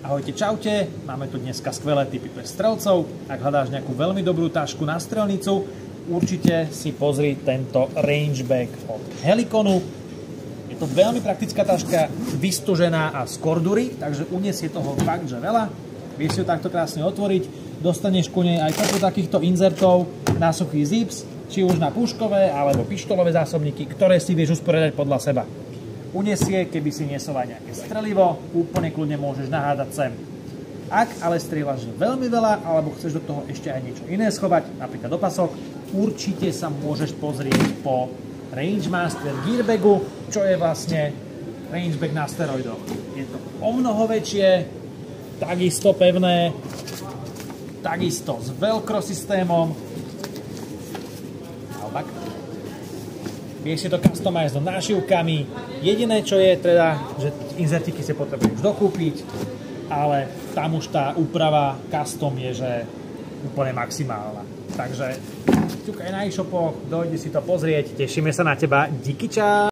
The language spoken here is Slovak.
Ahojte, čaute, máme tu dneska skvelé tipy pre strelcov. Ak hľadáš nejakú veľmi dobrú tašku na strelnicu, určite si pozri tento range bag od Heliconu. Je to veľmi praktická taška, vystužená a z kordury, takže uniesie toho fakt, že veľa. Vieš si ju takto krásne otvoriť, dostaneš ku nej aj kopu takýchto inzertov na suchý zips, či už na puškové alebo pištolové zásobníky, ktoré si vieš usporiadať podľa seba. Uniesie, keby si niesol aj nejaké strelivo, úplne kľudne môžeš nahádať sem. Ak ale strieľaš veľmi veľa, alebo chceš do toho ešte aj niečo iné schovať, napríklad opasok, určite sa môžeš pozrieť po Rangemaster Gearbagu, čo je vlastne rangebag na steroidoch. Je to omnoho väčšie, takisto pevné, takisto s velcro systémom. Naopak. Vieš si to customized s nášivkami. Jediné, čo je teda, že inzertiky si potrebuješ dokúpiť, ale tam už tá úprava custom je, že úplne maximálna. Takže ťukaj na e-shopoch, dojdi si to pozrieť, tešíme sa na teba. Díky, čau!